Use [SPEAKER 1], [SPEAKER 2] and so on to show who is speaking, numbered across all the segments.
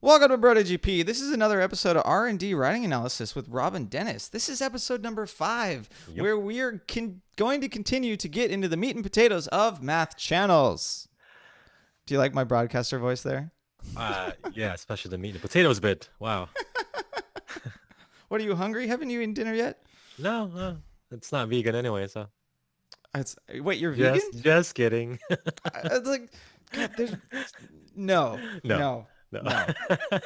[SPEAKER 1] Welcome to BrotoGP. This is another episode of R&D Writing Analysis with Rob and Dennis. This is episode number 5,
[SPEAKER 2] Yep.
[SPEAKER 1] where we are going to continue to get into the meat and potatoes of math channels. Do you like my broadcaster voice there?
[SPEAKER 2] Yeah, especially the meat and potatoes bit. Wow.
[SPEAKER 1] What, are you hungry? Haven't you eaten dinner yet?
[SPEAKER 2] No, it's not vegan anyway, so
[SPEAKER 1] Wait, you're vegan?
[SPEAKER 2] just kidding.
[SPEAKER 1] It's like, God, there's no,
[SPEAKER 2] No,
[SPEAKER 1] no,
[SPEAKER 2] no,
[SPEAKER 1] no,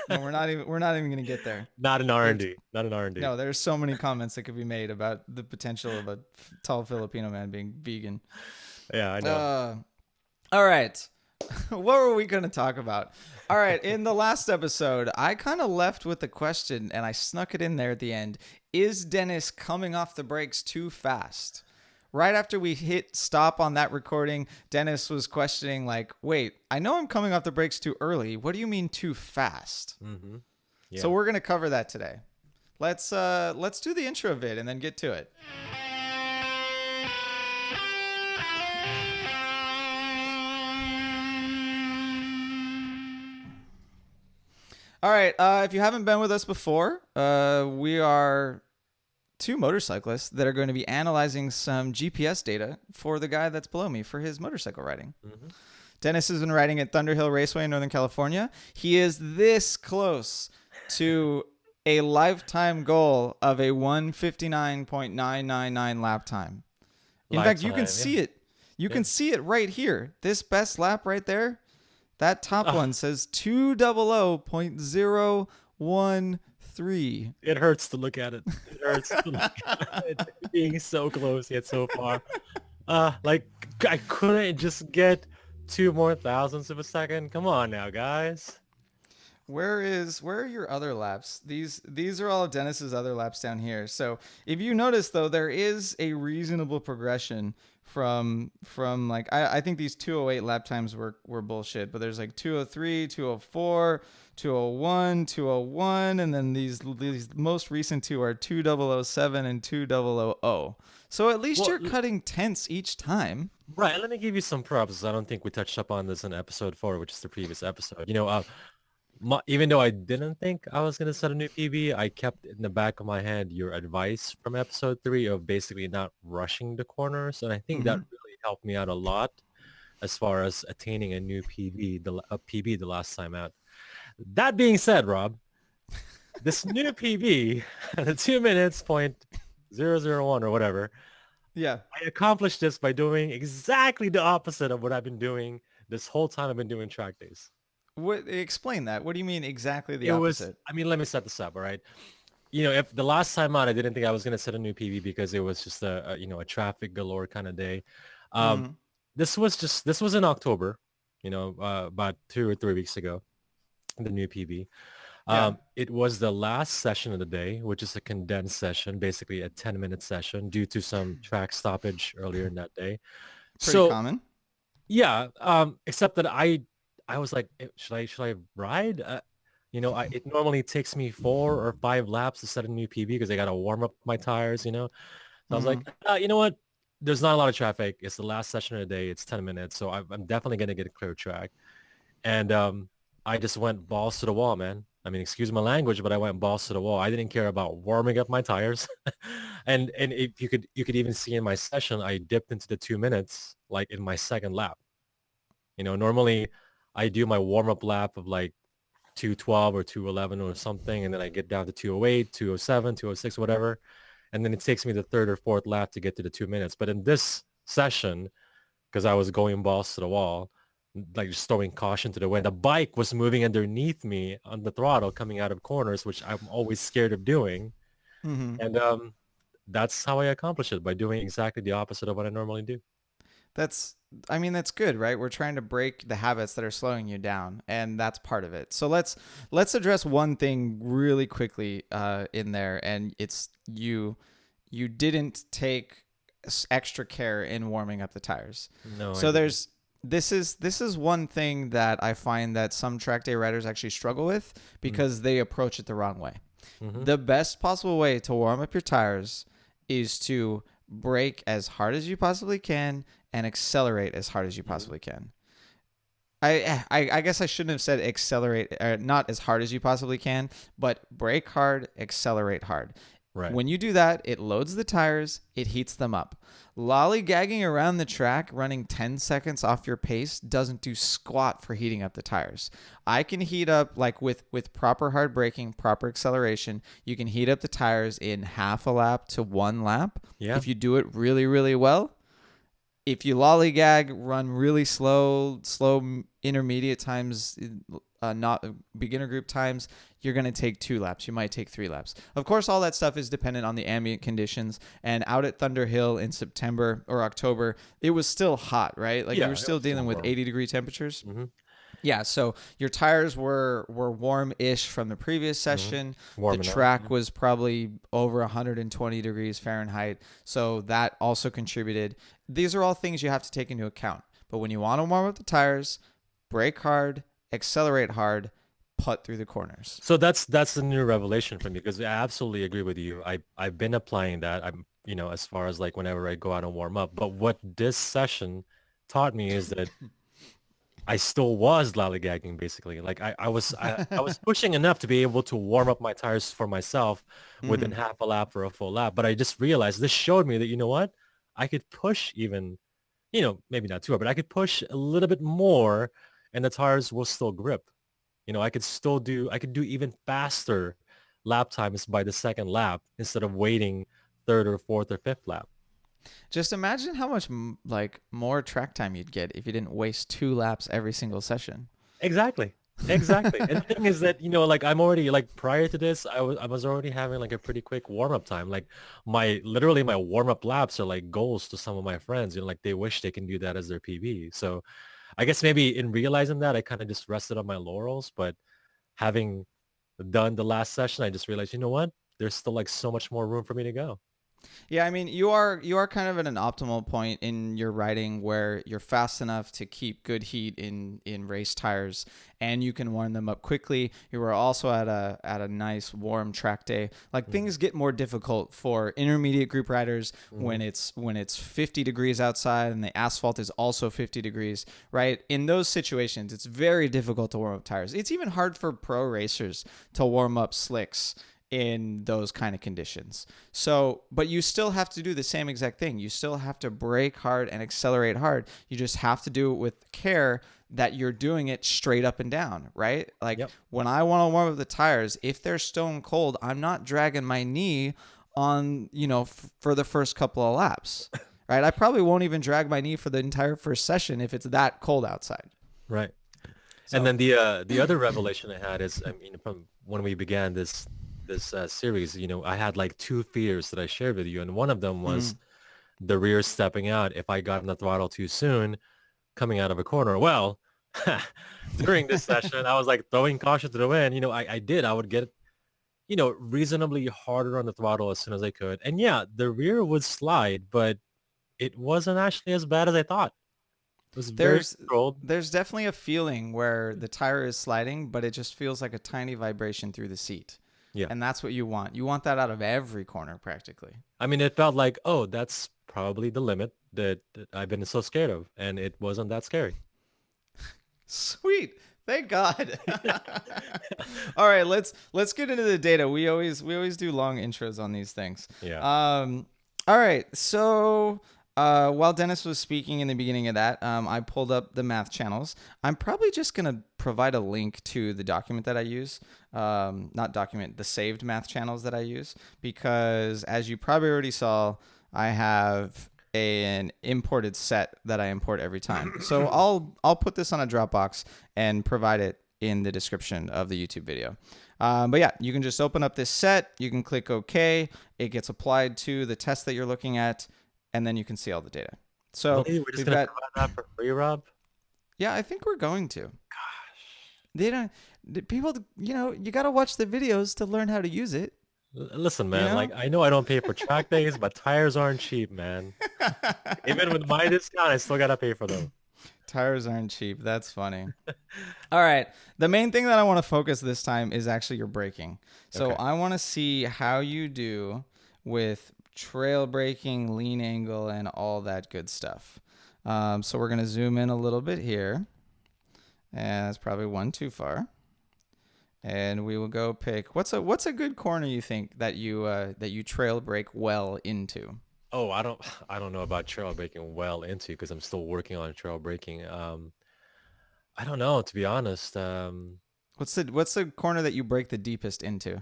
[SPEAKER 1] no. We're not even gonna get there.
[SPEAKER 2] not an
[SPEAKER 1] There's
[SPEAKER 2] R&D, not an R&D.
[SPEAKER 1] No, there's so many comments that could be made about the potential of a tall Filipino man being vegan.
[SPEAKER 2] Yeah, I know.
[SPEAKER 1] Uh, all right. What were we going to talk about? All right. In the last episode, I kind of left with the question and I snuck it in there at the end. Is Dennis coming off the brakes too fast? Right after we hit stop on that recording, Dennis was questioning, like, wait, I know I'm coming off the brakes too early. What do you mean too fast?
[SPEAKER 2] Mm-hmm.
[SPEAKER 1] So
[SPEAKER 2] Yeah.
[SPEAKER 1] we're going to cover that today. Let's do the intro vid and then get to it. All right. If you haven't been with us before, we are two motorcyclists that are going to be analyzing some GPS data for the guy that's below me for his motorcycle riding.
[SPEAKER 2] Mm-hmm.
[SPEAKER 1] Dennis has been riding at Thunderhill Raceway in Northern California. He is this close to a lifetime goal of a 159.999 lap time. In fact, you can
[SPEAKER 2] Lifetime,
[SPEAKER 1] see it. You can see it right here. This best lap right there. That top
[SPEAKER 2] Ah,
[SPEAKER 1] one says 200.013.
[SPEAKER 2] it hurts to look at it. It hurts to look at it being so close yet so far. Like I couldn't just get 2 more thousandths of a second. Come on now, guys.
[SPEAKER 1] Where are your other laps? These are all of Dennis's other laps down here. So if you notice though, there is a reasonable progression from like I think these 208 lap times were bullshit, but there's like 203, 204, 201, 201, and then these most recent two are 2007 and 2000. So at least
[SPEAKER 2] Well,
[SPEAKER 1] you're cutting tenths each time.
[SPEAKER 2] right, let me give you some props. I don't think we touched up on this in episode 4, which is the previous episode. Even though I didn't think I was going to set a new PB, I kept in the back of my head your advice from episode 3 of basically not rushing the corners. And I think that
[SPEAKER 1] Mm-hmm.
[SPEAKER 2] really helped me out a lot as far as attaining a new PB the last time out. That being said, Rob, this new PB, the 2 minutes point 001 or whatever,
[SPEAKER 1] Yeah.
[SPEAKER 2] I accomplished this by doing exactly the opposite of what I've been doing this whole time I've been doing track days.
[SPEAKER 1] What explain that? What do you mean exactly the
[SPEAKER 2] It was,
[SPEAKER 1] opposite?
[SPEAKER 2] I mean, let me set this up, all right? If the last time out, I didn't think I was going to set a new PB because it was just a traffic galore kind of day. Um,
[SPEAKER 1] Mm-hmm.
[SPEAKER 2] this was in October, about 2 or 3 weeks ago, the new PB.
[SPEAKER 1] Yeah.
[SPEAKER 2] It was the last session of the day, which is a condensed session, basically a 10-minute session due to some track stoppage earlier in that day.
[SPEAKER 1] Pretty
[SPEAKER 2] So
[SPEAKER 1] common.
[SPEAKER 2] yeah, except that I was like, should I ride? It normally takes me 4 or 5 laps to set a new PB because I got to warm up my tires. So I was like,
[SPEAKER 1] Mm-hmm.
[SPEAKER 2] you know what? There's not a lot of traffic. It's the last session of the day. It's 10 minutes. So I'm definitely going to get a clear track. And I just went balls to the wall, man. I mean, excuse my language, but I went balls to the wall. I didn't care about warming up my tires. And if you could even see in my session, I dipped into the 2 minutes, like in my second lap. Normally I do my warm-up lap of like 212 or 211 or something, and then I get down to 208, 207, 206, whatever. And then it takes me the third or fourth lap to get to the 2 minutes. But in this session, because I was going balls to the wall, like just throwing caution to the wind, the bike was moving underneath me on the throttle coming out of corners, which I'm always scared of doing.
[SPEAKER 1] Mm-hmm.
[SPEAKER 2] And that's how I accomplish it, by doing exactly the opposite of what I normally do.
[SPEAKER 1] That's I mean that's good, right? We're trying to break the habits that are slowing you down, and that's part of it. So let's address one thing really quickly in there, and it's you didn't take extra care in warming up the tires.
[SPEAKER 2] No, I
[SPEAKER 1] So
[SPEAKER 2] didn't.
[SPEAKER 1] this is one thing that I find that some track day riders actually struggle with because they approach it the wrong way.
[SPEAKER 2] Mm-hmm.
[SPEAKER 1] The best possible way to warm up your tires is to brake as hard as you possibly can and accelerate as hard as you
[SPEAKER 2] Mm-hmm.
[SPEAKER 1] possibly can. I guess I shouldn't have said accelerate, not as hard as you possibly can, but brake hard, accelerate hard.
[SPEAKER 2] Right.
[SPEAKER 1] When you do that, it loads the tires, it heats them up. Lollygagging around the track, running 10 seconds off your pace, doesn't do squat for heating up the tires. I can heat up, like with proper hard braking, proper acceleration, you can heat up the tires in half a lap to 1 lap.
[SPEAKER 2] Yeah.
[SPEAKER 1] If you do it really, really well, if you lollygag, run really slow intermediate times, not beginner group times, you're going to take 2 laps. You might take 3 laps. Of course, all that stuff is dependent on the ambient conditions. And out at Thunder Hill in September or October, it was still hot, right? Like you were
[SPEAKER 2] Yeah. It
[SPEAKER 1] still
[SPEAKER 2] was still
[SPEAKER 1] dealing with
[SPEAKER 2] warm.
[SPEAKER 1] 80-degree temperatures.
[SPEAKER 2] Mm-hmm.
[SPEAKER 1] Yeah, so your tires were warm-ish from the previous
[SPEAKER 2] Mm-hmm.
[SPEAKER 1] session. The
[SPEAKER 2] Warming up.
[SPEAKER 1] track
[SPEAKER 2] Yeah.
[SPEAKER 1] was probably over 120 degrees Fahrenheit, so that also contributed. These are all things you have to take into account. But when you want to warm up the tires, brake hard, accelerate hard, putt through the corners.
[SPEAKER 2] So that's a new revelation for me because I absolutely agree with you. I've been applying that. I'm as far as like whenever I go out and warm up. But what this session taught me is that I still was lollygagging basically. Like I was pushing enough to be able to warm up my tires for myself within
[SPEAKER 1] Hmm.
[SPEAKER 2] half a lap or a full lap. But I just realized this showed me that you know what? I could push even, maybe not too hard, but I could push a little bit more and the tires will still grip. I could do even faster lap times by the second lap instead of waiting third or fourth or fifth lap.
[SPEAKER 1] Just imagine how much like more track time you'd get if you didn't waste 2 laps every single session.
[SPEAKER 2] Exactly. Exactly. And the thing is that, like I'm already like prior to this, I was already having like a pretty quick warm-up time. Like literally my warm-up laps are like goals to some of my friends, like they wish they can do that as their PB. So I guess maybe in realizing that I kind of just rested on my laurels, but having done the last session, I just realized, you know what? There's still like so much more room for me to go.
[SPEAKER 1] Yeah, I mean, you are kind of at an optimal point in your riding where you're fast enough to keep good heat in race tires, and you can warm them up quickly. You are also at a nice warm track day. Like
[SPEAKER 2] Mm-hmm.
[SPEAKER 1] things get more difficult for intermediate group riders
[SPEAKER 2] Mm-hmm.
[SPEAKER 1] when it's 50 degrees outside and the asphalt is also 50 degrees, right? In those situations, it's very difficult to warm up tires. It's even hard for pro racers to warm up slicks in those kind of conditions. So, but you still have to do the same exact thing. You still have to brake hard and accelerate hard. You just have to do it with care that you're doing it straight up and down, right? Like
[SPEAKER 2] Yep.
[SPEAKER 1] when I want to warm up the tires, if they're stone cold, I'm not dragging my knee on, for the first couple of laps, right? I probably won't even drag my knee for the entire first session if it's that cold outside.
[SPEAKER 2] Right. And
[SPEAKER 1] So,
[SPEAKER 2] then the other revelation I had is, I mean, from when we began this series, I had like two fears that I shared with you, and one of them was
[SPEAKER 1] mm,
[SPEAKER 2] the rear stepping out if I got on the throttle too soon, coming out of a corner. Well, during this session, I was like throwing caution to the wind. I did. I would get, reasonably harder on the throttle as soon as I could, and yeah, the rear would slide, but it wasn't actually as bad as I thought. It was very
[SPEAKER 1] there's
[SPEAKER 2] controlled.
[SPEAKER 1] there's definitely a feeling where the tire is sliding, but it just feels like a tiny vibration through the seat.
[SPEAKER 2] Yeah.
[SPEAKER 1] And that's what you want. You want that out of every corner practically.
[SPEAKER 2] I mean, it felt like, oh, that's probably the limit that I've been so scared of, and it wasn't that scary.
[SPEAKER 1] Sweet. Thank God. All right, let's get into the data. We always do long intros on these things.
[SPEAKER 2] Yeah.
[SPEAKER 1] All right. So while Dennis was speaking in the beginning of that, I pulled up the math channels. I'm probably just gonna provide a link to the document that I use. Not document, the saved math channels that I use, because as you probably already saw, I have an imported set that I import every time. So I'll put this on a Dropbox and provide it in the description of the YouTube video. But yeah, you can just open up this set. You can click OK. It gets applied to the test that you're looking at, and then you can see all the data. So
[SPEAKER 2] Really? We're just
[SPEAKER 1] we've
[SPEAKER 2] gonna
[SPEAKER 1] got,
[SPEAKER 2] provide that for free, Rob?
[SPEAKER 1] yeah, I think we're going to. They don't, the people, you got to watch the videos to learn how to use it,
[SPEAKER 2] Listen,
[SPEAKER 1] you
[SPEAKER 2] man,
[SPEAKER 1] know?
[SPEAKER 2] like I know I don't pay for track days, but tires aren't cheap, man. Even with my discount, I still gotta pay for them.
[SPEAKER 1] Tires aren't cheap. That's funny. All right. The main thing that I want to focus this time is actually your braking. So
[SPEAKER 2] Okay.
[SPEAKER 1] I want to see how you do with trail braking, lean angle, and all that good stuff. So we're going to zoom in a little bit here. And that's probably one too far. And we will go pick what's a good corner you think that you trail break well into.
[SPEAKER 2] Oh, I don't know about trail breaking well into because I'm still working on trail breaking. I don't know, to be honest.
[SPEAKER 1] What's the corner that you break the deepest into?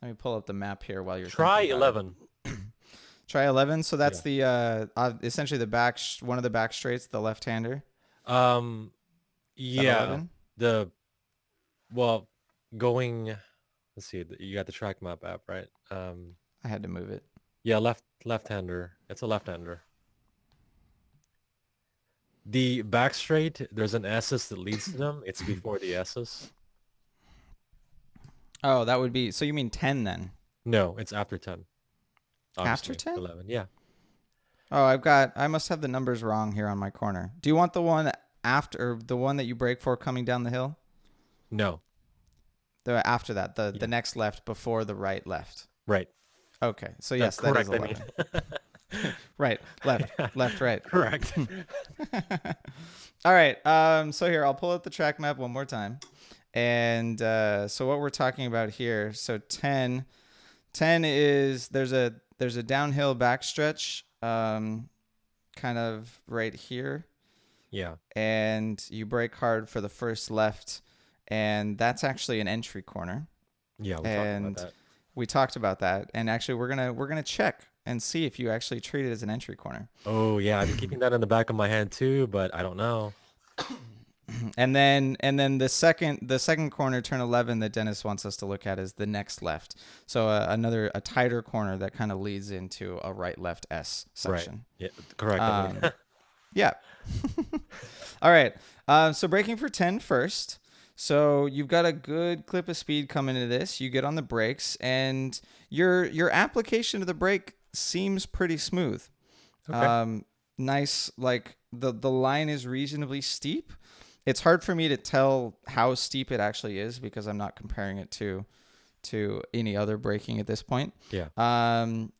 [SPEAKER 1] Let me pull up the map here while you're
[SPEAKER 2] Try
[SPEAKER 1] thinking about it.
[SPEAKER 2] 11.
[SPEAKER 1] Try 11. So that's
[SPEAKER 2] Yeah.
[SPEAKER 1] the essentially the back one of the back straights, the left-hander.
[SPEAKER 2] Um,
[SPEAKER 1] Is that
[SPEAKER 2] yeah.
[SPEAKER 1] 11?
[SPEAKER 2] The well, going. Let's see. You got the track map app, right?
[SPEAKER 1] I had to move it.
[SPEAKER 2] Yeah, left-hander. It's a left-hander. The back straight, there's an SS that leads to them. It's before the SS.
[SPEAKER 1] Oh, that would be, so you mean 10 then?
[SPEAKER 2] No, it's after 10.
[SPEAKER 1] After
[SPEAKER 2] Obviously,
[SPEAKER 1] 10?
[SPEAKER 2] 11. Yeah.
[SPEAKER 1] Oh, I must have the numbers wrong here on my corner. Do you want the one after, or the one that you break for coming down the hill?
[SPEAKER 2] No.
[SPEAKER 1] The after that, the
[SPEAKER 2] Yeah.
[SPEAKER 1] next left before the right left.
[SPEAKER 2] Right.
[SPEAKER 1] Okay. So yes, that is
[SPEAKER 2] Correct. I mean.
[SPEAKER 1] 11. Right, left,
[SPEAKER 2] Yeah.
[SPEAKER 1] left, right.
[SPEAKER 2] Correct.
[SPEAKER 1] All right. So here, I'll pull up the track map one more time. And so what we're talking about here, so 10 is there's a downhill backstretch kind of right here,
[SPEAKER 2] Yeah.
[SPEAKER 1] and you brake hard for the first left, and that's actually an entry corner.
[SPEAKER 2] Yeah, we talked about
[SPEAKER 1] And
[SPEAKER 2] that.
[SPEAKER 1] we talked about that, and actually we're gonna check and see if you actually treat it as an entry corner.
[SPEAKER 2] Oh, yeah, I've been keeping that in the back of my head too, but I don't know.
[SPEAKER 1] And then the second corner, turn 11, that Dennis wants us to look at is the next left. So a tighter corner that kind of leads into a right left S
[SPEAKER 2] Right.
[SPEAKER 1] section.
[SPEAKER 2] Yeah, correct. I mean,
[SPEAKER 1] Yeah. All right. So braking for 10 first. So you've got a good clip of speed coming into this. You get on the brakes, and your application of the brake seems pretty smooth.
[SPEAKER 2] okay.
[SPEAKER 1] Nice, like the line is reasonably steep. It's hard for me to tell how steep it actually is because I'm not comparing it to any other braking at this point.
[SPEAKER 2] Yeah.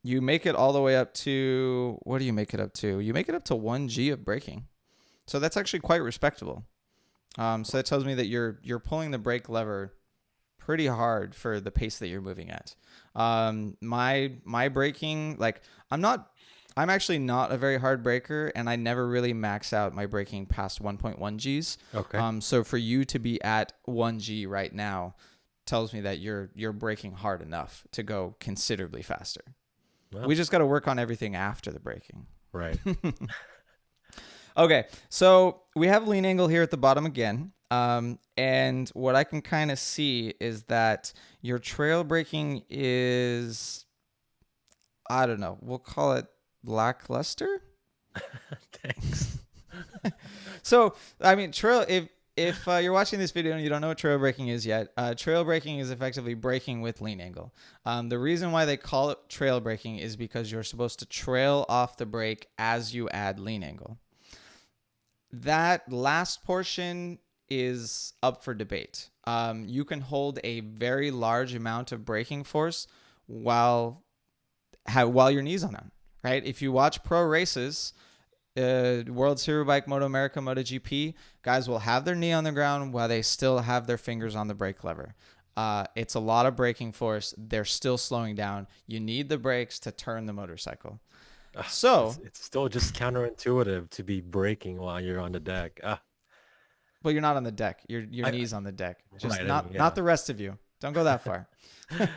[SPEAKER 1] You make it all the way up to, what do you make it up to? You make it up to 1G of braking. So that's actually quite respectable. So that tells me that you're pulling the brake lever pretty hard for the pace that you're moving at. My braking, like I'm actually not a very hard braker, and I never really max out my braking past 1.1 Gs.
[SPEAKER 2] Okay.
[SPEAKER 1] So for you to be at 1G right now tells me that you're braking hard enough to go considerably faster.
[SPEAKER 2] Well,
[SPEAKER 1] We just got to work on everything after the braking.
[SPEAKER 2] right.
[SPEAKER 1] Okay, so we have lean angle here at the bottom again. And what I can kind of see is that your trail braking is, I don't know, we'll call it lackluster.
[SPEAKER 2] Thanks.
[SPEAKER 1] So, I mean, trail, if you're watching this video and you don't know what trail braking is yet, trail braking is effectively braking with lean angle. The reason why they call it trail braking is because you're supposed to trail off the brake as you add lean angle. That last portion is up for debate. You can hold a very large amount of braking force while your knees on them, right? If you watch pro races, World Superbike, Moto America, MotoGP, guys will have their knee on the ground while they still have their fingers on the brake lever. It's a lot of braking force. They're still slowing down. You need the brakes to turn the motorcycle. So,
[SPEAKER 2] It's still just counterintuitive to be braking while you're on the deck.
[SPEAKER 1] but you're not on the deck. Your
[SPEAKER 2] I,
[SPEAKER 1] knees on the deck. Just
[SPEAKER 2] right. I mean,
[SPEAKER 1] not
[SPEAKER 2] yeah.
[SPEAKER 1] the rest of you. Don't go that far.
[SPEAKER 2] Well,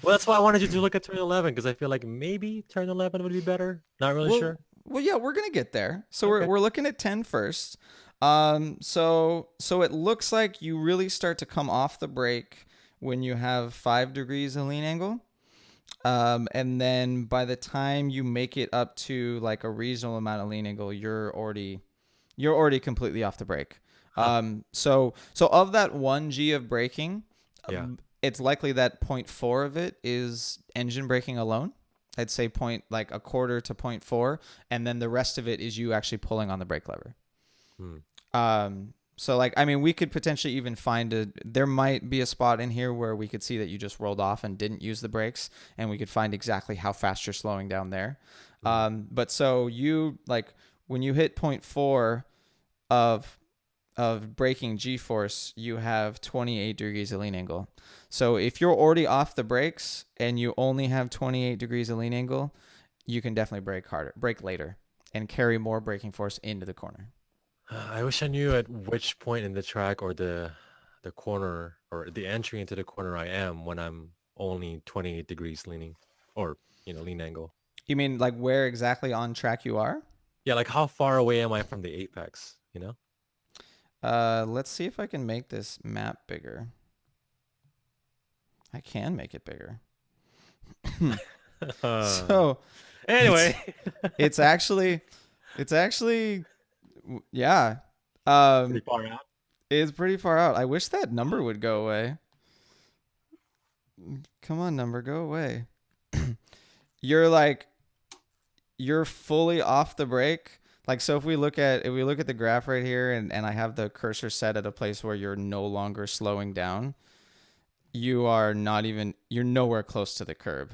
[SPEAKER 2] that's why I wanted you to look at turn 11 because I feel like maybe turn 11 would be better. Not really
[SPEAKER 1] Well,
[SPEAKER 2] sure.
[SPEAKER 1] well, yeah, we're gonna get there. So we're
[SPEAKER 2] Okay.
[SPEAKER 1] we're looking at 10 first. So it looks like you really start to come off the brake when you have 5 degrees of lean angle. And then by the time you make it up to like a reasonable amount of lean angle, you're already completely off the brake.
[SPEAKER 2] Huh.
[SPEAKER 1] So of that 1G of braking,
[SPEAKER 2] Yeah.
[SPEAKER 1] it's likely that zero point 0.4 of it is engine braking alone. I'd say like a quarter to 0.4, and then the rest of it is you actually pulling on the brake lever. So like, I mean, we could potentially even there might be a spot in here where we could see that you just rolled off and didn't use the brakes, and we could find exactly how fast you're slowing down there. But so you like when you hit 0.4, of braking G-force, you have 28 degrees of lean angle. So if you're already off the brakes and you only have 28 degrees of lean angle, you can definitely brake harder, brake later, and carry more braking force into the corner.
[SPEAKER 2] I wish I knew at which point in the track or the corner or the entry into the corner I am when I'm only 28 degrees leaning or, lean angle.
[SPEAKER 1] You mean like where exactly on track you are?
[SPEAKER 2] Yeah, like how far away am I from the apex, you know?
[SPEAKER 1] Let's see if I can make this map bigger. I can make it bigger. So it's
[SPEAKER 2] Anyway,
[SPEAKER 1] it's actually it's actually yeah.
[SPEAKER 2] pretty
[SPEAKER 1] Um,
[SPEAKER 2] far out.
[SPEAKER 1] it's pretty far out. I wish that number would go away. Come on, number, go away. You're like you're fully off the brake. Like so if we look at the graph right here and I have the cursor set at a place where you're no longer slowing down, you're nowhere close to the curb.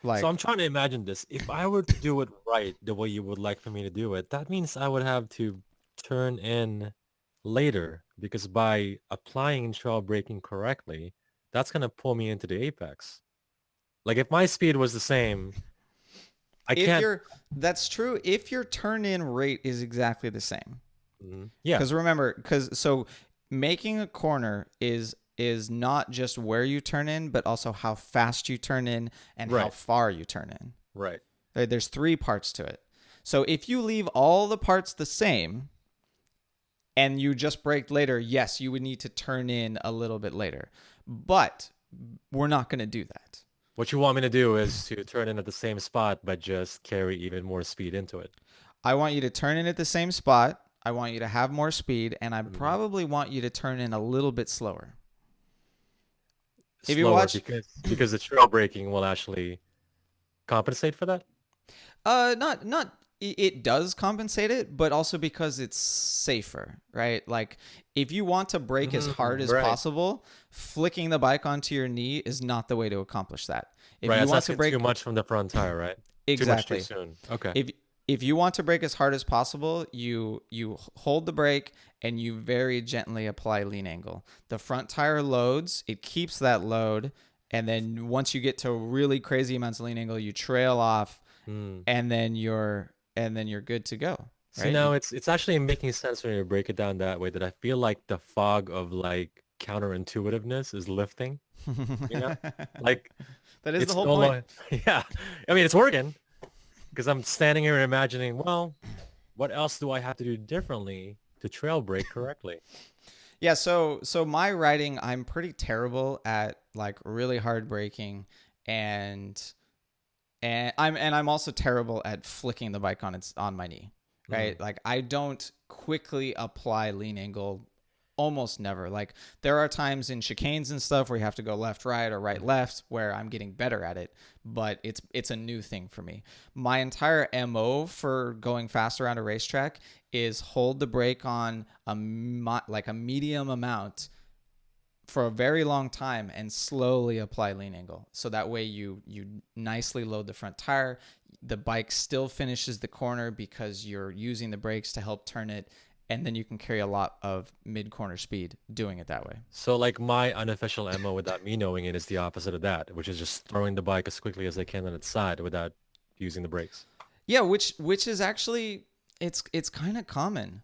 [SPEAKER 2] So I'm
[SPEAKER 1] Like
[SPEAKER 2] trying to imagine this. If I were to do it right the way you would like for me to do it, that means I would have to turn in later because by applying trail braking correctly, that's going to pull me into the apex. Like if my speed was the same, I
[SPEAKER 1] if
[SPEAKER 2] can't.
[SPEAKER 1] you're that's true if your turn in rate is exactly the same.
[SPEAKER 2] Yeah,
[SPEAKER 1] Because remember, because so making a corner is not just where you turn in, but also how fast you turn in and how
[SPEAKER 2] right,
[SPEAKER 1] far you turn in.
[SPEAKER 2] right.
[SPEAKER 1] There's three parts to it. So if you leave all the parts the same and you just brake later, yes, you would need to turn in a little bit later. But we're not going to do that.
[SPEAKER 2] What you want me to do is to turn in at the same spot, but just carry even more speed into it.
[SPEAKER 1] I want you to turn in at the same spot. I want you to have more speed, and I
[SPEAKER 2] Mhm.
[SPEAKER 1] probably want you to turn in a little bit slower. If you
[SPEAKER 2] Slower
[SPEAKER 1] watch,
[SPEAKER 2] because the trail braking will actually compensate for that.
[SPEAKER 1] not it does compensate it, but also because it's safer, right? Like if you want to brake as hard as
[SPEAKER 2] Right.
[SPEAKER 1] possible, flicking the bike onto your knee is not the way to accomplish that. If
[SPEAKER 2] Right,
[SPEAKER 1] you
[SPEAKER 2] that's
[SPEAKER 1] want to
[SPEAKER 2] asking too
[SPEAKER 1] brake
[SPEAKER 2] much from the front tire, right? Too much too
[SPEAKER 1] exactly,
[SPEAKER 2] soon. Okay.
[SPEAKER 1] if if you want to brake as hard as possible, you hold the brake and you very gently apply lean angle. The front tire loads, it keeps that load, and then once you get to really crazy amounts of lean angle, you trail off
[SPEAKER 2] Hmm.
[SPEAKER 1] and then you're good to go,
[SPEAKER 2] See,
[SPEAKER 1] right?
[SPEAKER 2] now it's actually making sense when you break it down that way that I feel like the fog of like counterintuitiveness is lifting, you know? Like
[SPEAKER 1] That is the
[SPEAKER 2] it's
[SPEAKER 1] whole
[SPEAKER 2] no
[SPEAKER 1] point.
[SPEAKER 2] longer yeah. I mean, it's working because I'm standing here imagining, well, what else do I have to do differently to trail brake correctly?
[SPEAKER 1] Yeah, so my riding, I'm pretty terrible at like really hard braking and I'm also terrible at flicking the bike on my knee,
[SPEAKER 2] Mm.
[SPEAKER 1] right? Like I don't quickly apply lean angle almost never. Like there are times in chicanes and stuff where you have to go left right or right left where I'm getting better at it, but it's a new thing for me. My entire MO for going fast around a racetrack is hold the brake on like a medium amount for a very long time and slowly apply lean angle. So that way you nicely load the front tire. The bike still finishes the corner because you're using the brakes to help turn it, and then you can carry a lot of mid corner speed doing it that way.
[SPEAKER 2] So like my unofficial MO without me knowing it is the opposite of that, which is just throwing the bike as quickly as I can on its side without using the brakes.
[SPEAKER 1] Yeah, which is actually it's kind of common.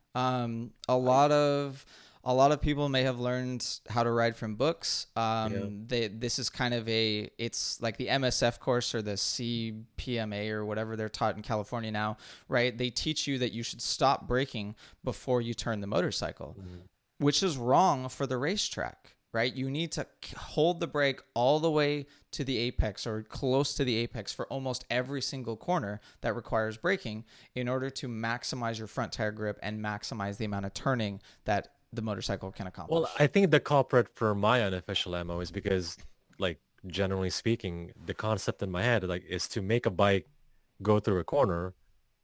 [SPEAKER 1] A lot of people may have learned how to ride from books.
[SPEAKER 2] Yeah.
[SPEAKER 1] This is kind of it's like the MSF course or the CPMA or whatever they're taught in California now, right? They teach you that you should stop braking before you turn the motorcycle,
[SPEAKER 2] Mhm.
[SPEAKER 1] which is wrong for the racetrack, right? You need to hold the brake all the way to the apex or close to the apex for almost every single corner that requires braking in order to maximize your front tire grip and maximize the amount of turning that the motorcycle can
[SPEAKER 2] Well,
[SPEAKER 1] accomplish.
[SPEAKER 2] I think the culprit for my unofficial MO is because, like, generally speaking, the concept in my head, like, is to make a bike go through a corner,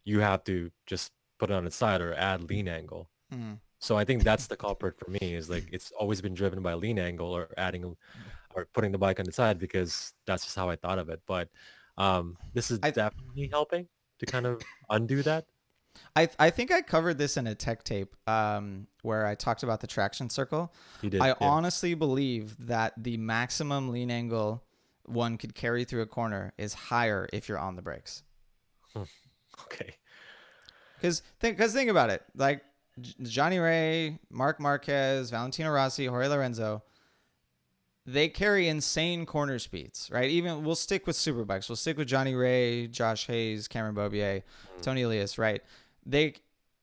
[SPEAKER 2] you have to just put it on its side or add lean angle.
[SPEAKER 1] Mm.
[SPEAKER 2] So I think that's the culprit for me is like, it's always been driven by lean angle or adding or putting the bike on the side because that's just how I thought of it. But this is
[SPEAKER 1] I
[SPEAKER 2] definitely helping to kind of undo that.
[SPEAKER 1] I think I covered this in a tech tape where I talked about the traction circle.
[SPEAKER 2] You did,
[SPEAKER 1] I
[SPEAKER 2] yeah.
[SPEAKER 1] honestly believe that the maximum lean angle one could carry through a corner is higher if you're on the brakes.
[SPEAKER 2] Hmm. Okay.
[SPEAKER 1] Because think about it, like Johnny Ray, Mark Marquez, Valentino Rossi, Jorge Lorenzo, they carry insane corner speeds, right? Even we'll stick with superbikes. We'll stick with Johnny Ray, Josh Hayes, Cameron Bobier,
[SPEAKER 2] Mm.
[SPEAKER 1] Tony Elias, right? They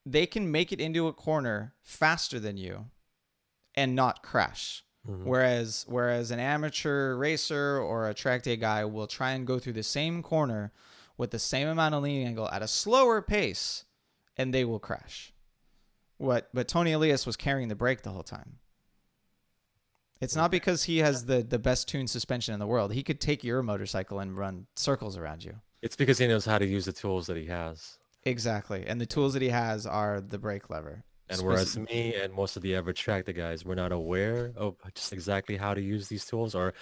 [SPEAKER 1] they can make it into a corner faster than you and not crash.
[SPEAKER 2] Mm-hmm.
[SPEAKER 1] Whereas an amateur racer or a track day guy will try and go through the same corner with the same amount of lean angle at a slower pace and they will crash. But Tony Elias was carrying the brake the whole time. It's not
[SPEAKER 2] Okay.
[SPEAKER 1] because he has the best tuned suspension in the world. He could take your motorcycle and run circles around you.
[SPEAKER 2] It's because he knows how to use the tools that he has.
[SPEAKER 1] Exactly. And the
[SPEAKER 2] Yeah.
[SPEAKER 1] tools that he has are the brake lever.
[SPEAKER 2] And whereas me and most of the average tractor guys, we're not aware of just exactly how to use these tools or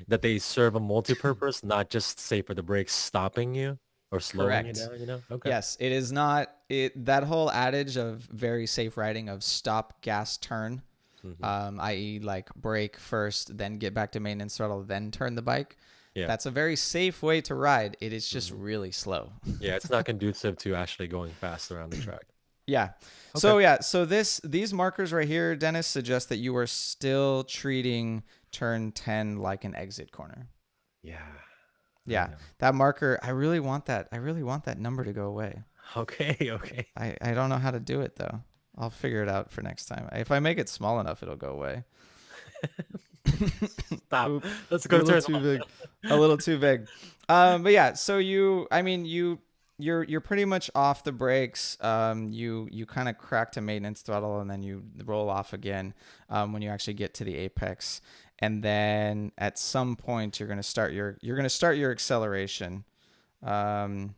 [SPEAKER 2] that they serve a multi-purpose, not just say for the brakes stopping you or slowing you
[SPEAKER 1] Correct.
[SPEAKER 2] down, you know? Okay.
[SPEAKER 1] Yes, it is not it that whole adage of very safe riding of stop gas turn,
[SPEAKER 2] Hmm.
[SPEAKER 1] i.e. like brake first, then get back to maintenance throttle, then turn the bike.
[SPEAKER 2] Yeah.
[SPEAKER 1] That's a very safe way to ride. It is just
[SPEAKER 2] Hmm.
[SPEAKER 1] really slow.
[SPEAKER 2] Yeah, it's not conducive to actually going fast around the track.
[SPEAKER 1] Yeah.
[SPEAKER 2] Okay.
[SPEAKER 1] So these markers right here, Dennis, suggest that you are still treating turn 10 like an exit corner.
[SPEAKER 2] Yeah, I
[SPEAKER 1] Yeah.
[SPEAKER 2] know.
[SPEAKER 1] That marker, I really want that. I really want that number to go away.
[SPEAKER 2] Okay, okay.
[SPEAKER 1] I don't know how to do it though. I'll figure it out for next time. If I make it small enough, it'll go away.
[SPEAKER 2] Stop.
[SPEAKER 1] Oop,
[SPEAKER 2] Let's
[SPEAKER 1] a
[SPEAKER 2] go
[SPEAKER 1] little
[SPEAKER 2] turn
[SPEAKER 1] too
[SPEAKER 2] one.
[SPEAKER 1] big. A little too big. But yeah, so I mean, you're pretty much off the brakes. You kind of crack to maintenance throttle and then you roll off again when you actually get to the apex. And then at some point you're gonna start your acceleration. Um,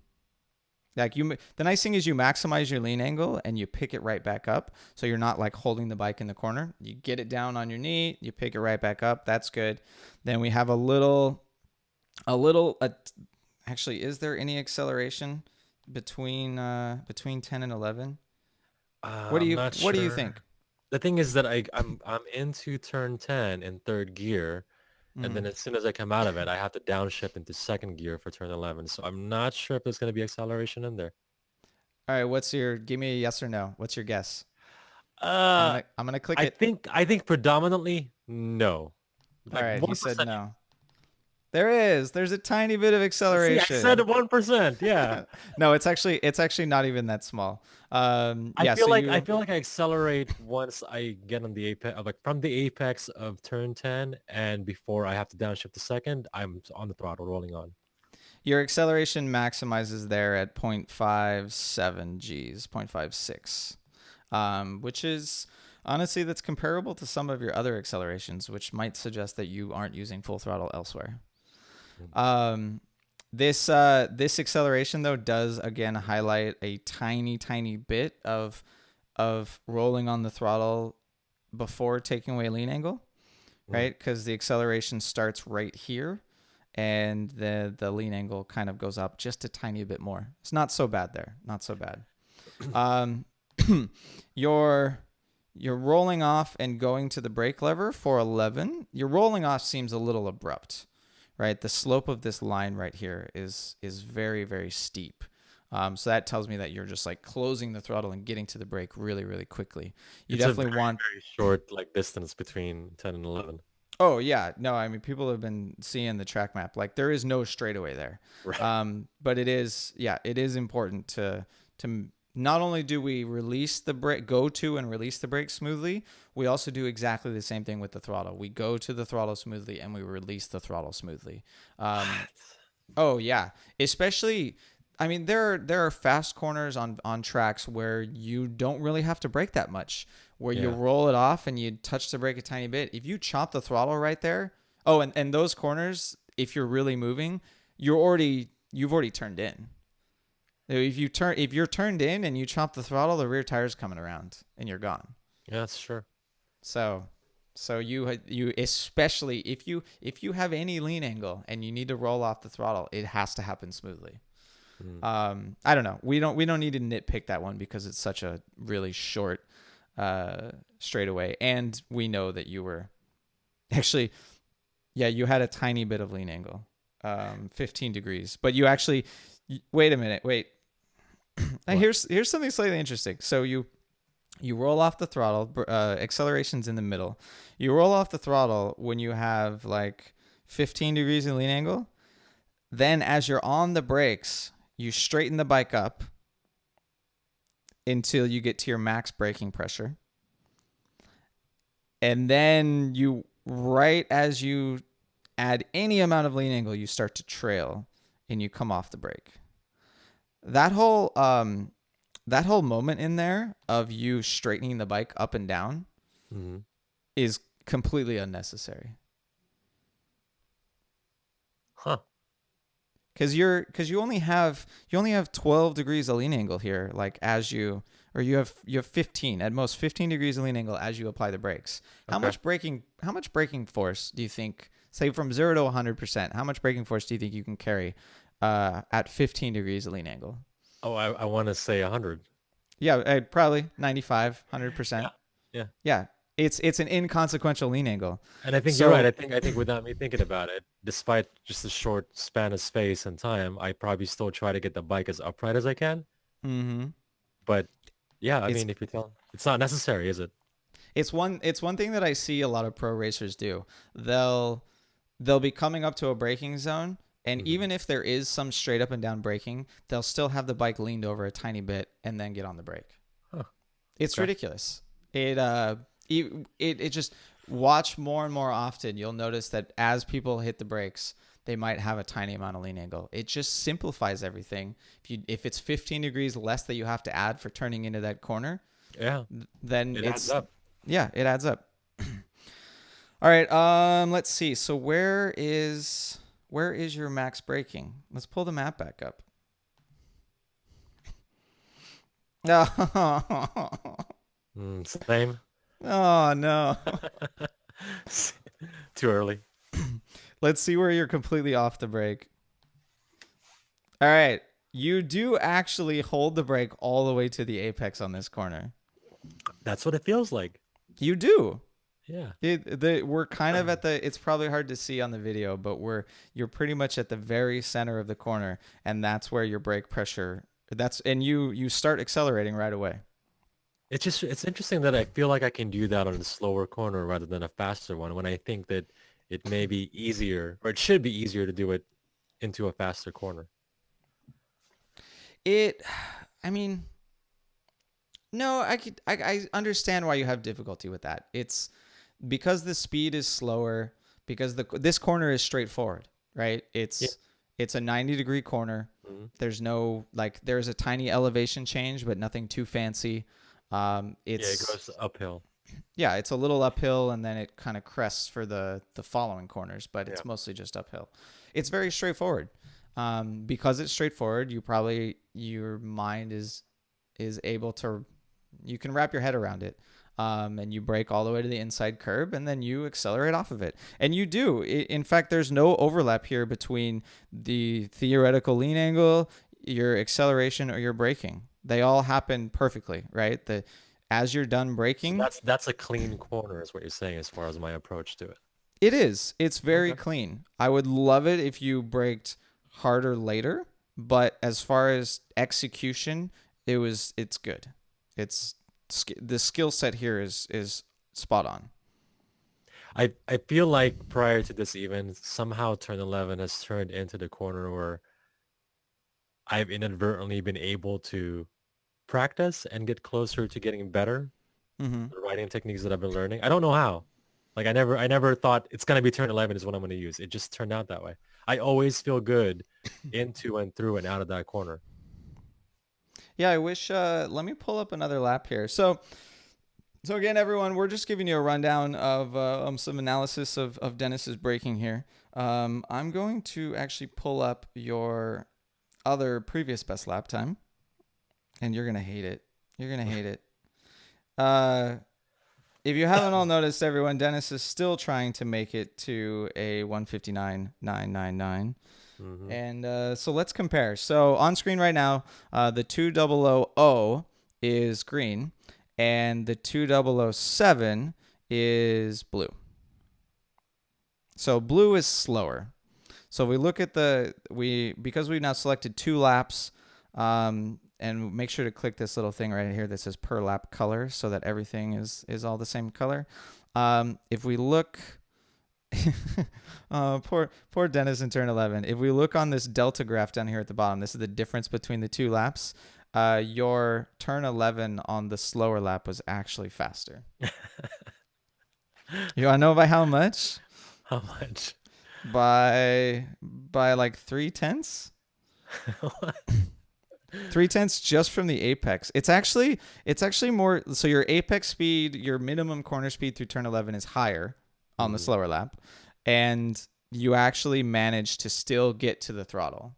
[SPEAKER 1] like the nice thing is you maximize your lean angle and you pick it right back up. So you're not like holding the bike in the corner. You get it down on your knee, you pick it right back up. That's good. Then we have a little. Actually, is there any acceleration between 10 and 11?
[SPEAKER 2] I'm not
[SPEAKER 1] What do you
[SPEAKER 2] sure.
[SPEAKER 1] think?
[SPEAKER 2] The thing is that I'm into turn 10 in third gear, and
[SPEAKER 1] Mm.
[SPEAKER 2] then as soon as I come out of it, I have to downshift into second gear for turn 11. So I'm not sure if there's going to be acceleration in there.
[SPEAKER 1] All right, give me a yes or no. What's your guess?
[SPEAKER 2] Uh,
[SPEAKER 1] I'm gonna click
[SPEAKER 2] I
[SPEAKER 1] it.
[SPEAKER 2] think I think predominantly no,
[SPEAKER 1] All
[SPEAKER 2] like
[SPEAKER 1] right, he said
[SPEAKER 2] 1%.
[SPEAKER 1] no. There is. There's a tiny bit of
[SPEAKER 2] See, I said
[SPEAKER 1] acceleration.
[SPEAKER 2] 1%. Yeah.
[SPEAKER 1] No, it's actually not even that small.
[SPEAKER 2] I
[SPEAKER 1] Yeah.
[SPEAKER 2] feel
[SPEAKER 1] So
[SPEAKER 2] like I
[SPEAKER 1] you
[SPEAKER 2] feel like I accelerate once I get on the apex, like from the apex of turn 10, and before I have to downshift the second, I'm on the throttle rolling on.
[SPEAKER 1] your acceleration maximizes there at 0.57 Gs, 0.56, which is honestly that's comparable to some of your other accelerations, which might suggest that you aren't using full throttle elsewhere.
[SPEAKER 2] Mm.
[SPEAKER 1] Um, this acceleration though does again highlight a tiny bit of rolling on the throttle before taking away lean angle,
[SPEAKER 2] Mm.
[SPEAKER 1] right? Because the acceleration starts right here, and the lean angle kind of goes up just a tiny bit more. It's not so bad there, not so bad. Um, your you're rolling off and going to the brake lever for 11. Your rolling off seems a little abrupt, right? The slope of this line right here is very steep. So that tells me that you're just like closing the throttle and getting to the brake really quickly. You
[SPEAKER 2] It's a
[SPEAKER 1] definitely
[SPEAKER 2] very,
[SPEAKER 1] want.
[SPEAKER 2] very short like distance between 10 and 11.
[SPEAKER 1] Oh yeah, no, I mean people have been seeing the track map. Like there is no straightaway there,
[SPEAKER 2] Right.
[SPEAKER 1] but it is it is important to not only do we release the brake, go to and release the brake smoothly, we also do exactly the same thing with the throttle. We go to the throttle smoothly and we release the throttle smoothly. Um,
[SPEAKER 2] What?
[SPEAKER 1] Oh yeah, especially. I mean, there are fast corners on tracks where you don't really have to brake that much, where you
[SPEAKER 2] Yeah.
[SPEAKER 1] roll it off and you touch the brake a tiny bit. If you chop the throttle right there, oh, and those corners, if you're really moving, you've already turned in. If you're turned in and you chop the throttle, the rear tire's coming around and you're gone.
[SPEAKER 2] Yeah, that's true.
[SPEAKER 1] So you especially if you have any lean angle and you need to roll off the throttle, it has to happen smoothly.
[SPEAKER 2] Mm.
[SPEAKER 1] I don't know. We don't need to nitpick that one because it's such a really short straightaway, and we know that you were actually, yeah, you had a tiny bit of lean angle, 15 degrees, but you actually, wait a minute, wait.
[SPEAKER 2] What?
[SPEAKER 1] Here's something slightly interesting. So you roll off the throttle, acceleration's in the middle. You roll off the throttle when you have like 15 degrees in lean angle. Then as you're on the brakes, you straighten the bike up until you get to your max braking pressure. And then right as you add any amount of lean angle, you start to trail and you come off the brake. That whole moment in there of you straightening the bike up and down
[SPEAKER 2] Mm.
[SPEAKER 1] is completely unnecessary.
[SPEAKER 2] Huh.
[SPEAKER 1] Because you only have 12 degrees of lean angle here, like as you have 15 at most 15 degrees of lean angle as you apply the brakes.
[SPEAKER 2] Okay.
[SPEAKER 1] How much braking force do you think, say from 0 to 100%, how much braking force do you think you can carry at 15 degrees of lean angle?
[SPEAKER 2] Oh, I want to say 100.
[SPEAKER 1] Yeah, probably 95,
[SPEAKER 2] Yeah.
[SPEAKER 1] 100%.
[SPEAKER 2] Yeah.
[SPEAKER 1] Yeah, it's an inconsequential lean angle.
[SPEAKER 2] And I think you're right.
[SPEAKER 1] So,
[SPEAKER 2] I think without me thinking about it, despite just a short span of space and time, I probably still try to get the bike as upright as I can.
[SPEAKER 1] mhm.
[SPEAKER 2] But yeah, I
[SPEAKER 1] it's
[SPEAKER 2] mean, if you tell, it's not necessary, is it?
[SPEAKER 1] it's one thing that I see a lot of pro racers do. They'll they'll be coming up to a braking zone, and
[SPEAKER 2] Hmm.
[SPEAKER 1] even if there is some straight up and down braking, they'll still have the bike leaned over a tiny bit and then get on the brake.
[SPEAKER 2] Huh.
[SPEAKER 1] It's
[SPEAKER 2] Okay.
[SPEAKER 1] ridiculous. It just, watch more and more often. You'll notice that as people hit the brakes, they might have a tiny amount of lean angle. It just simplifies everything. If it's 15 degrees less that you have to add for turning into that corner,
[SPEAKER 2] Yeah,
[SPEAKER 1] then
[SPEAKER 2] it adds
[SPEAKER 1] it's,
[SPEAKER 2] up.
[SPEAKER 1] yeah, it adds up. All right, let's see. So where is your max braking? Let's pull the map back up.
[SPEAKER 2] Same.
[SPEAKER 1] Oh no.
[SPEAKER 2] Too early.
[SPEAKER 1] Let's see where you're completely off the brake. All right. You do actually hold the brake all the way to the apex on this corner.
[SPEAKER 2] That's what it feels like.
[SPEAKER 1] You do.
[SPEAKER 2] Yeah.
[SPEAKER 1] We're kind of at the, it's probably hard to see on the video, but you're pretty much at the very center of the corner, and that's where your brake pressure, and you start accelerating right away.
[SPEAKER 2] It's interesting that I feel like I can do that on a slower corner rather than a faster one when I think that it may be easier or it should be easier to do it into a faster corner.
[SPEAKER 1] It I mean, no, I understand why you have difficulty with that. It's because the speed is slower, because this corner is straightforward, right?
[SPEAKER 2] Yeah.
[SPEAKER 1] It's a 90-degree corner.
[SPEAKER 2] Hmm.
[SPEAKER 1] There's a tiny elevation change, but nothing too fancy.
[SPEAKER 2] Yeah, it
[SPEAKER 1] It's
[SPEAKER 2] goes uphill.
[SPEAKER 1] Yeah, it's a little uphill, and then it kind of crests for the following corners, but
[SPEAKER 2] Yeah.
[SPEAKER 1] it's mostly just uphill. It's very straightforward. Because it's straightforward, your mind is able to, you can wrap your head around it. And you brake all the way to the inside curb, and then you accelerate off of it. And you do. In fact, there's no overlap here between the theoretical lean angle, your acceleration, or your braking. They all happen perfectly, right? As you're done
[SPEAKER 2] So
[SPEAKER 1] braking,
[SPEAKER 2] that's a clean corner is what you're saying as far as my approach to it.
[SPEAKER 1] it is. It's very
[SPEAKER 2] Okay.
[SPEAKER 1] clean. I would love it if you braked harder later, but as far as execution, it's good. It's the skill set here is spot on.
[SPEAKER 2] I feel like prior to this even somehow turn 11 has turned into the corner where I've inadvertently been able to practice and get closer to getting better
[SPEAKER 1] Hmm.
[SPEAKER 2] the writing techniques that I've been learning. I don't know how. Like I never thought it's gonna be turn 11 is what I'm gonna use. It just turned out that way. I always feel good into and through and out of that corner.
[SPEAKER 1] Yeah, I wish. Let me pull up another lap here. So again, everyone, we're just giving you a rundown of some analysis of Dennis's braking here. I'm going to actually pull up your other previous best lap time, and you're gonna hate it. You're gonna hate it. Uh, if you haven't all noticed, everyone, Dennis is still trying to make it to a 159.999.
[SPEAKER 2] Mm-hmm.
[SPEAKER 1] And so let's compare. So on screen right now, the 2000 is green, and the 2007 is blue. So blue is slower. So we look at because we've now selected 2 laps, and make sure to click this little thing right here that says per lap color, so that everything is all the same color. If we look, poor Dennis in turn 11. If we look on this delta graph down here at the bottom, this is the difference between the 2 laps. Your turn 11 on the slower lap was actually faster. You want to know by how much?
[SPEAKER 2] How much?
[SPEAKER 1] By like 3/10. 3/10 just from the apex. It's actually more. So your apex speed, your minimum corner speed through turn 11 is higher on the
[SPEAKER 2] Mm-hmm.
[SPEAKER 1] slower lap, and you actually manage to still get to the throttle.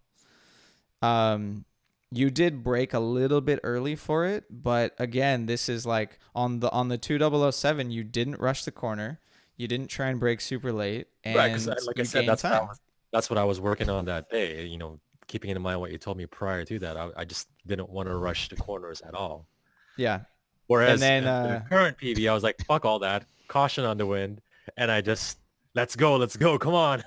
[SPEAKER 1] Um, you did brake a little bit early for it, but again, this is like on the 2007, you didn't rush the corner, you didn't try and brake super late,
[SPEAKER 2] Right, because
[SPEAKER 1] and
[SPEAKER 2] like I
[SPEAKER 1] you
[SPEAKER 2] said,
[SPEAKER 1] gained time.
[SPEAKER 2] that's what I was working on that day. Keeping in mind what you told me prior to that, I just didn't want to rush the corners at all.
[SPEAKER 1] Yeah, and
[SPEAKER 2] Whereas
[SPEAKER 1] then
[SPEAKER 2] in the current PB, I was like, fuck all that, caution on the wind, and I just let's go, come on.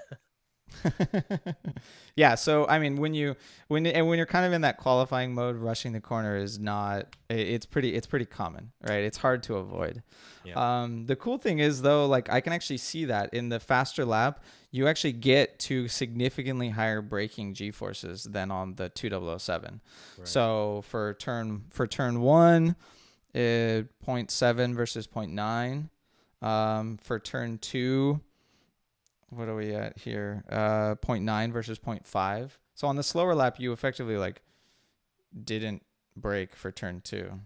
[SPEAKER 1] yeah, so I mean, when you're kind of in that qualifying mode, rushing the corner is not. It's pretty common, right? It's hard to avoid.
[SPEAKER 2] Yeah,
[SPEAKER 1] The cool thing is though, like I can actually see that in the faster lap, you actually get to significantly higher braking G forces than on the 2007.
[SPEAKER 2] right.
[SPEAKER 1] So for turn one, zero point 0.7 versus zero point 0.9. For turn two, what are we at here? Zero point 0.9 versus zero point 0.5. So on the slower lap, you effectively like didn't brake for turn two,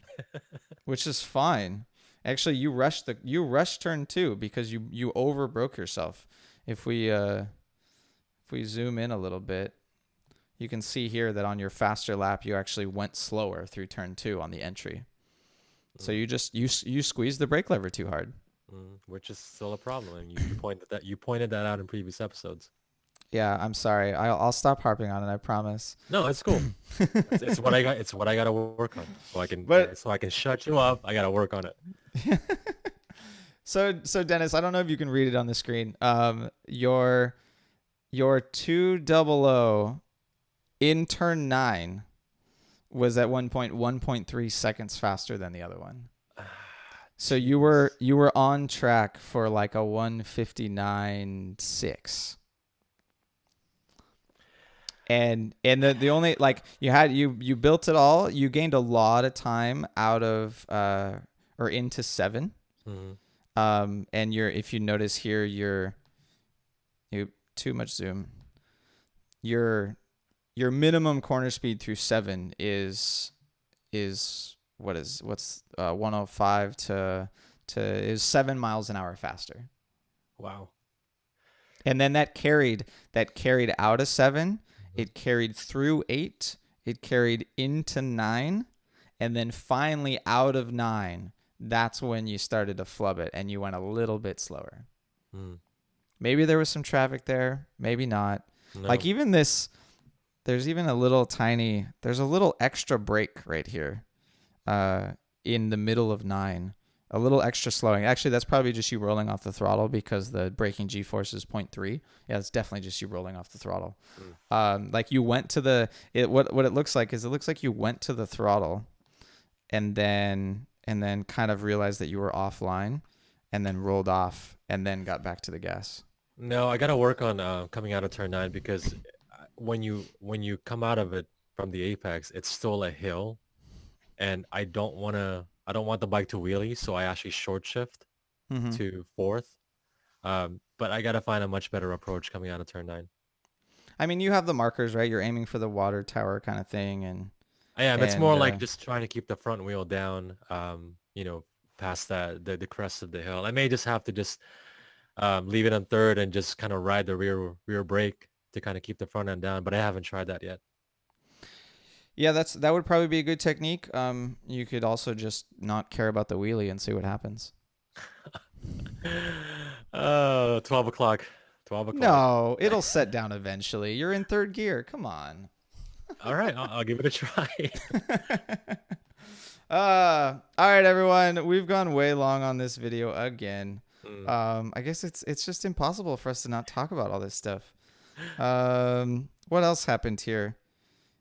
[SPEAKER 1] which is fine. Actually, you rushed turn two because you overbroke yourself. If we zoom in a little bit, you can see here that on your faster lap, you actually went slower through turn two on the entry. So
[SPEAKER 2] Mm,
[SPEAKER 1] you squeezed the brake lever too hard.
[SPEAKER 2] which is still a problem, and you pointed that out in previous episodes.
[SPEAKER 1] Yeah, I'm sorry. I'll stop harping on it. I promise.
[SPEAKER 2] No, it's cool. It's what I got. It's what I got to work on,
[SPEAKER 1] But
[SPEAKER 2] so I can shut you up. I got to work on it.
[SPEAKER 1] so Dennis, I don't know if you can read it on the screen. Your 200 in turn 9 was at 1.3 seconds faster than the other one. So you were
[SPEAKER 2] Jeez.
[SPEAKER 1] you were on track for like a 159.6. And the only like you built it all, you gained a lot of time out of or into 7.
[SPEAKER 2] Mm-hmm.
[SPEAKER 1] And if you notice here, you too much zoom. Your your minimum corner speed through 7 is what's 105 to is 7 miles an hour faster.
[SPEAKER 2] Wow.
[SPEAKER 1] And then that carried out of 7,
[SPEAKER 2] Mm-hmm.
[SPEAKER 1] it carried through 8, it carried into 9, and then finally out of 9, that's when you started to flub it and you went a little bit slower.
[SPEAKER 2] Mm.
[SPEAKER 1] Maybe there was some traffic there, maybe not. Like
[SPEAKER 2] No.
[SPEAKER 1] even this, there's a little extra brake right here, uh, in the middle of 9. A little extra slowing. Actually, that's probably just you rolling off the throttle because the braking G force is 0.3. Yeah, it's definitely just you rolling off the throttle.
[SPEAKER 2] Mm.
[SPEAKER 1] Like you went to what it looks like is it looks like you went to the throttle and then kind of realized that you were offline and then rolled off and then got back to the gas.
[SPEAKER 2] No, I got to work on coming out of turn 9 because when you come out of it from the apex, it's still a hill, and I don't want the bike to wheelie, so I actually short shift
[SPEAKER 1] Mm-hmm.
[SPEAKER 2] to fourth. But I got to find a much better approach coming out of turn 9.
[SPEAKER 1] I mean, you have the markers, right? You're aiming for the water tower kind of thing, and
[SPEAKER 2] I am. It's
[SPEAKER 1] and
[SPEAKER 2] more like just trying to keep the front wheel down, past the crest of the hill. I may just have to just leave it on third and just kind of ride the rear brake to kind of keep the front end down. But I haven't tried that yet.
[SPEAKER 1] yeah, that would probably be a good technique. You could also just not care about the wheelie and see what happens.
[SPEAKER 2] 12 o'clock. 12 o'clock.
[SPEAKER 1] No, it'll set down eventually. You're in third gear. Come on.
[SPEAKER 2] All right, I'll give it a try.
[SPEAKER 1] All right, everyone. We've gone way long on this video again.
[SPEAKER 2] Mm.
[SPEAKER 1] I guess it's just impossible for us to not talk about all this stuff. What else happened here?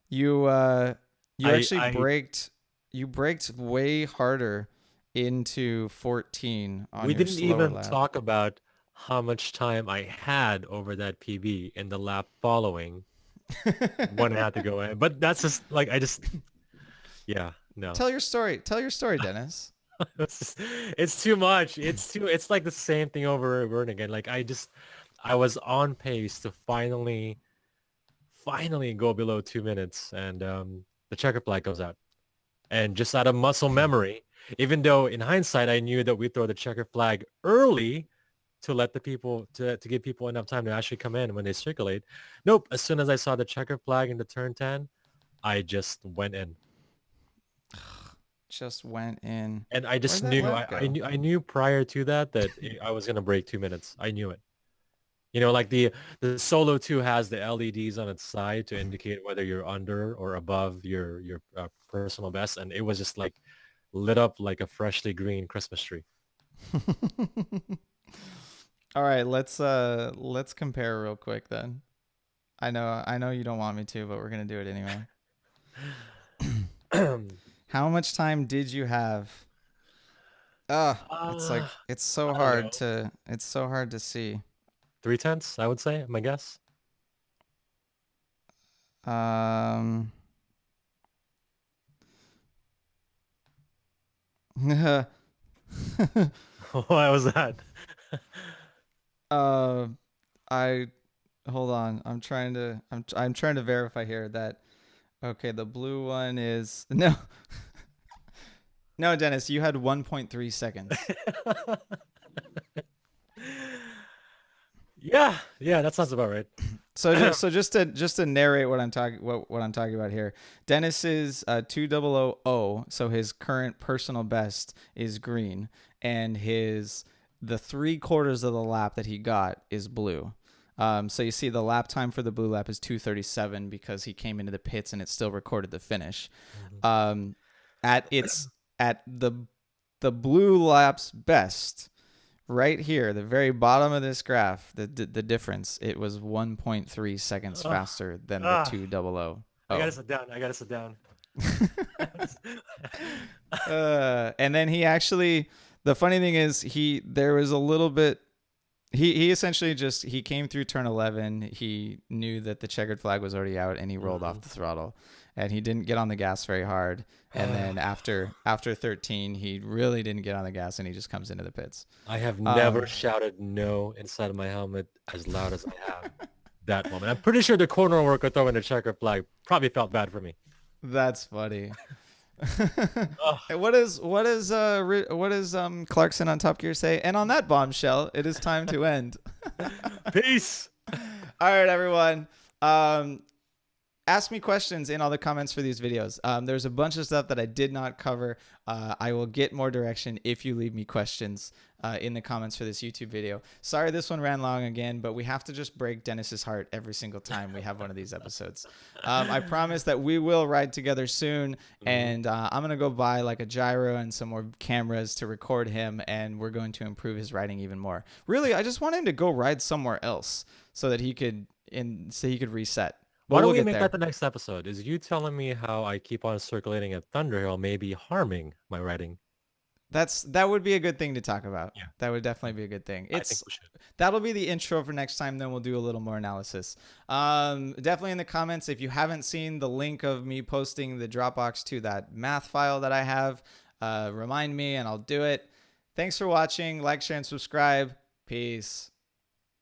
[SPEAKER 1] You
[SPEAKER 2] I
[SPEAKER 1] actually
[SPEAKER 2] I
[SPEAKER 1] braked way harder into 14 on
[SPEAKER 2] we
[SPEAKER 1] your
[SPEAKER 2] didn't
[SPEAKER 1] slower
[SPEAKER 2] even
[SPEAKER 1] lap.
[SPEAKER 2] talk about how much time I had over that PB in the lap following when I had to go in. But that's just like yeah, no.
[SPEAKER 1] Tell your story. Tell your story, Dennis.
[SPEAKER 2] It's too much. It's like the same thing over and over again. Like I was on pace to finally go below 2 minutes, and the checker flag goes out. And just out of muscle memory, even though in hindsight I knew that we throw the checker flag early to let the people to give people enough time to actually come in when they circulate. Nope. As soon as I saw the checker flag in the turn 10, I just went in.
[SPEAKER 1] Just went in.
[SPEAKER 2] And I
[SPEAKER 1] Where'd
[SPEAKER 2] just
[SPEAKER 1] that
[SPEAKER 2] knew
[SPEAKER 1] lap go?
[SPEAKER 2] I knew prior to that I was gonna break 2 minutes. I knew it. You know, like the Solo 2 has the LEDs on its side to indicate whether you're under or above your personal best, and it was just like lit up like a freshly green Christmas tree.
[SPEAKER 1] All right, let's compare real quick then. I know you don't want me to, but we're gonna do it anyway. How much time did you have? It's like
[SPEAKER 2] I don't know.
[SPEAKER 1] it's so hard to see.
[SPEAKER 2] 3/10, I would say, my guess.
[SPEAKER 1] Um,
[SPEAKER 2] Why was that?
[SPEAKER 1] uh, I hold on. I'm trying to verify here that okay, the blue one is no. No, Dennis, you had 1.3 seconds.
[SPEAKER 2] Yeah, that sounds about right.
[SPEAKER 1] So just to narrate what I'm talking about here, Dennis's 2000, so his current personal best is green, and his the 3/4 of the lap that he got is blue. So you see the lap time for the blue lap is 2:37 because he came into the pits and it still recorded the finish.
[SPEAKER 2] Mhm.
[SPEAKER 1] Um, at its at the blue lap's best, right here, the very bottom of this graph, the difference, it was 1.3 seconds
[SPEAKER 2] Ugh.
[SPEAKER 1] faster than the
[SPEAKER 2] Ah,
[SPEAKER 1] 2000.
[SPEAKER 2] I gotta sit down. I gotta sit down.
[SPEAKER 1] And then he actually, the funny thing is, there was a little bit. He essentially just he came through turn 11. He knew that the checkered flag was already out, and he rolled off
[SPEAKER 2] Mhm.
[SPEAKER 1] the throttle, and he didn't get on the gas very hard. And then after 13, he really didn't get on the gas, and he just comes into the pits.
[SPEAKER 2] I have never
[SPEAKER 1] Um,
[SPEAKER 2] shouted no inside of my helmet as loud as I have that moment. I'm pretty sure the corner worker throwing the checker flag probably felt bad for me.
[SPEAKER 1] that's funny.
[SPEAKER 2] Ugh.
[SPEAKER 1] Hey, what does Clarkson on Top Gear say? And on that bombshell, it is time to end.
[SPEAKER 2] Peace.
[SPEAKER 1] All right, everyone. Um, Ask me questions in all the comments for these videos. There's a bunch of stuff that I did not cover. I will get more direction if you leave me questions in the comments for this YouTube video. Sorry this one ran long again, but we have to just break Dennis's heart every single time we have one of these episodes. I promise that we will ride together soon,
[SPEAKER 2] Mhm.
[SPEAKER 1] and I'm going to go buy like a gyro and some more cameras to record him, and we're going to improve his riding even more. Really, I just want him to go ride somewhere else so that he could reset.
[SPEAKER 2] Why
[SPEAKER 1] But
[SPEAKER 2] don't
[SPEAKER 1] we'll
[SPEAKER 2] we
[SPEAKER 1] get
[SPEAKER 2] make that
[SPEAKER 1] there.
[SPEAKER 2] the next episode? Is you telling me how I keep on circulating at Thunderhill may be harming my riding?
[SPEAKER 1] That would be a good thing to talk about.
[SPEAKER 2] Yeah,
[SPEAKER 1] That would definitely be a good thing.
[SPEAKER 2] I think
[SPEAKER 1] It's
[SPEAKER 2] we should.
[SPEAKER 1] That'll be the intro for next time. Then we'll do a little more analysis. Definitely in the comments if you haven't seen the link of me posting the Dropbox to that math file that I have, remind me and I'll do it. Thanks for watching. Like, share, and subscribe. Peace.